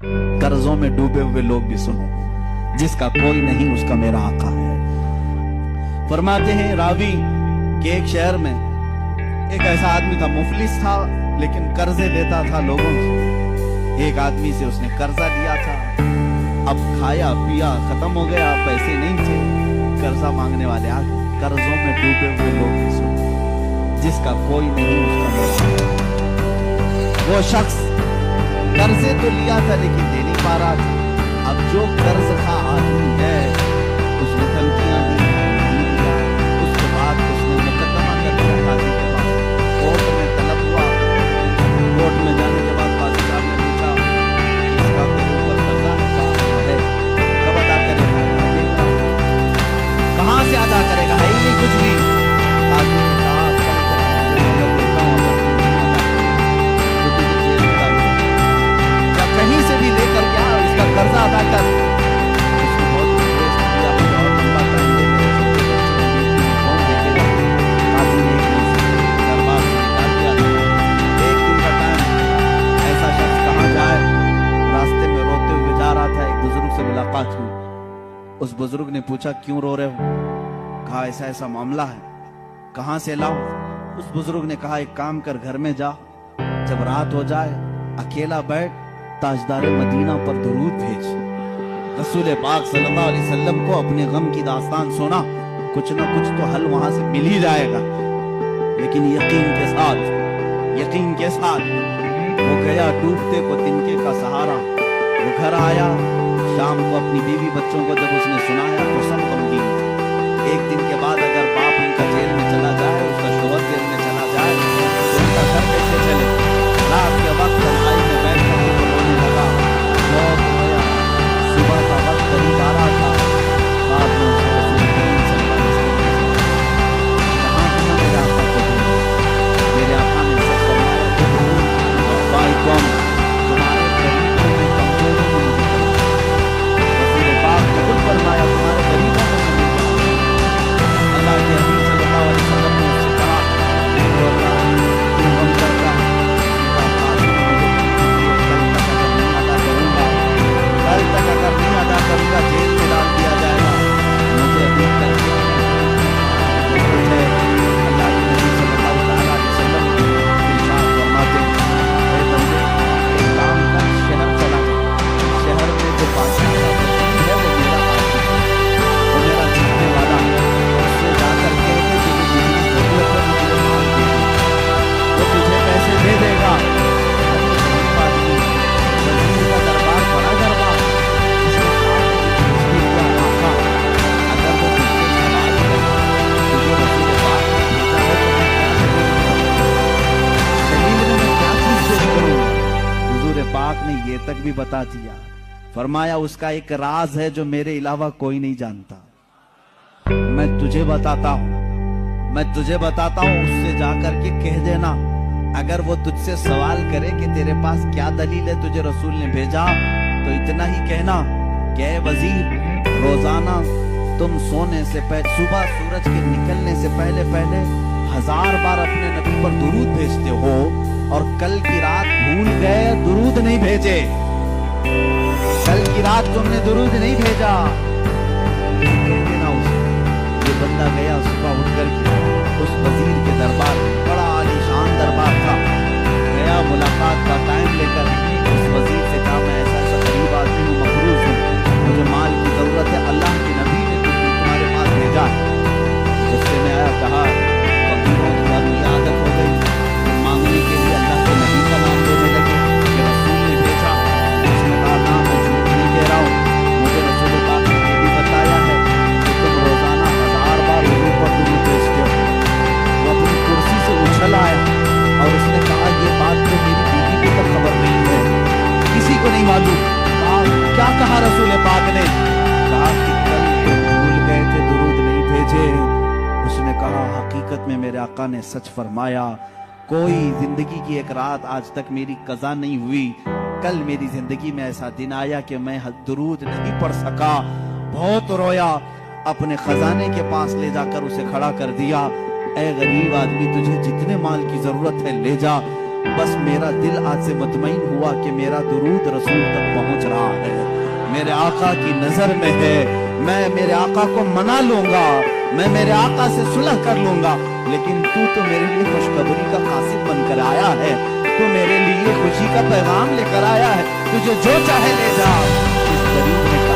कर्जों में डूबे हुए लोग भी सुनो, जिसका कोई नहीं उसका मेरा आका है। फरमाते हैं रावी कि एक शहर में एक ऐसा आदमी था, मुफलिस था लेकिन कर्जे देता था लोगों से। एक आदमी से उसने कर्जा लिया था, अब खाया पिया खत्म हो गया, पैसे नहीं थे, कर्जा मांगने वाले आ गए। कर्जों में डूबे हुए लोग भी सुनो, जिसका कोई नहीं उसका मेरा आका। वो शख्स कर्जे तो लिया था लेकिन दे नहीं पा रहा था। अब जो कर्ज का आदमी है उसने धमकियां दी, नहीं दिया। उसके बाद उसने मुकदमा कर दिया काजी के पास, कोर्ट में तलब हुआ। कोर्ट में जाने के बाद काजी साहब ने पूछा कि इसका तेरे ऊपर कर्जा है, कब अदा करेगा? कहाँ से अदा करेगा? है ही नहीं कुछ भी। काजी ने कहा कहीं से भी लेकर क्या इसका कर्जा अदा कर। उसने बहुत रिक्वेस्ट किया, मुझे और लंबा टाइम दे, मेरे छोटे बच्चे हैं, कौन देखेगा? काजी ने एक दिन से दरबार से निकाल दिया। एक दिन का टाइम, ऐसा शख्स कहाँ जाए? रास्ते में रोते हुए जा रहा था, एक बुजुर्ग से मुलाकात हुई। उस बुजुर्ग ने पूछा क्यों रो रहे हो? कहा ऐसा ऐसा मामला है। कहाँ से लाऊं? उस बुजुर्ग ने कहा एक काम कर, घर में जा, जब रात हो जाए अकेला बैठ, ताजदार मदीना पर दुरूद भेज। रसूल पाक सल्लल्लाहु अलैहि वसल्लम को अपने गम की दास्तान सुना, कुछ ना कुछ तो हल वहां से मिल ही जाएगा। लेकिन यकीन के साथ वो गया, डूबते को तिनके का सहारा। वो घर आया, शाम को अपनी बीवी बच्चों को जब उसने सुनाया तो सब गमगीन थे। एक दिन के बाद अगर बाप उनका जेल में चला जाए, उसका शोहर जेल में चला जाए, तो उनका घर कैसे चले? रात के वक्त तन्हाई में बैठकर वो रोने लगा, बहुत रोया। सुबह का वक्त करीब आ रहा था, बाद में उसे रसूल करीम सल्लल्लाहु अलैहि वसल्लम कहाँ कहाँ मेरे आका को ढूंढो। मेरे आका ने सब फरमाया कि भाई कौन तुम्हारे गरीबों में, कमजोरों में मुझे करो। रसूल पाक ने खुद फरमाया तुम्हारे गरीबों में मुझे करो। अल्लाह के हबीब सल्लल्लाहु अलैहि वसल्लम ने उससे कहा क्यों हम करता है? कल तक अगर नहीं अदा करूंगा जेल में डाल दिया जाएगा। मुझे अभी तक अल्लाह के नबी सल्लल्लाहु अलैहि वसल्लम इरशाद फरमाते हैं, ए बंदे एक काम कर, शहर चला जा। शहर में जो बादशाह का वजीर है वो मेरा आदमी है, वो मेरा जीतने वाला है। उससे जाकर कह के तुझे जितनी जरूरत है मुझे माल दे दे, वो तुझे पैसे दे देगा। वजीर का दरबार बड़ा दरबार, अगर वो तुझसे सवाल करे तुझे रसूल पाक ने भेजा है तो मैं क्या करूं? शरीर में मैं क्या चीज पेश करूं? हुजूर पाक ने ये तक भी बता दिया, फरमाया उसका एक राज है जो मेरे अलावा कोई नहीं जानता। मैं तुझे बताता हूं, उससे जाकर के कह देना। अगर वो तुझसे सवाल करे कि तेरे पास क्या दलील है तुझे रसूल ने भेजा, तो इतना ही कहना कि ऐ वजीर, रोजाना तुम सोने से पहले, सुबह सूरज के निकलने से पहले पहले 1000 बार अपने नबी पर दुरूद भेजते हो, और कल की रात भूल गए दुरूद नहीं भेजे। कल की रात तुमने दुरूद नहीं भेजा, कह देना उसे। ये बंदा गया सुबह उठ करके उस वजीर के दरबार में, बड़ा आलीशान दरबार था, गया मुलाकात का टाइम लेकर उस वजीर से कहा मैं ऐसा ऐसा गरीब आदमी हूँ, मकरूज हूँ, मुझे माल की जरूरत है, अल्लाह के नबी ने तुम्हारे पास भेजा है। गुस्से में आया, कहा फकीरों की अपनी आदत हो गई, मांगने के लिए अल्लाह के नबी का नाम लेने लगे कि रसूल ने भेजा। उसने कहा ना मैं झूठ नहीं कह रहा हूँ, मुझे रसूल पाक ने ये भी बताया है कि तुम रोजाना 1000 बार हुजूर पर दुरूद भेजते हो। वो अपनी कुर्सी से उछल आया और उसने कहा ये बात तो मेरी बीवी को तक खबर नहीं है, किसी को नहीं मालूम। कहा क्या कहा रसूल पाक ने? कहा कि कल तो भूल गए थे, दुरूद नहीं भेजे। उसने कहा हकीकत में मेरे आका ने सच फरमाया, कोई जिंदगी की एक रात आज तक मेरी कज़ा नहीं हुई। कल मेरी जिंदगी में ऐसा दिन आया कि मैं दुरूद नहीं पढ़ सका, बहुत रोया, अपने खजाने के पास ले जाकर उसे खड़ा कर दिया। ऐ गरीब आदमी, तुझे जितने माल की जरूरत है ले जा, बस मेरा दिल आज से मुतमईन हुआ कि मेरा दुरूद रसूल तक पहुंच आका की नजर में है, मैं मेरे आका को मना लूंगा, मैं मेरे आका से सुलह कर लूंगा, लेकिन तू तो मेरे लिए खुशखबरी का कासिद बनकर आया है, तू मेरे लिए खुशी का पैगाम लेकर आया है, तुझे जो चाहे ले जा। इस दरिया में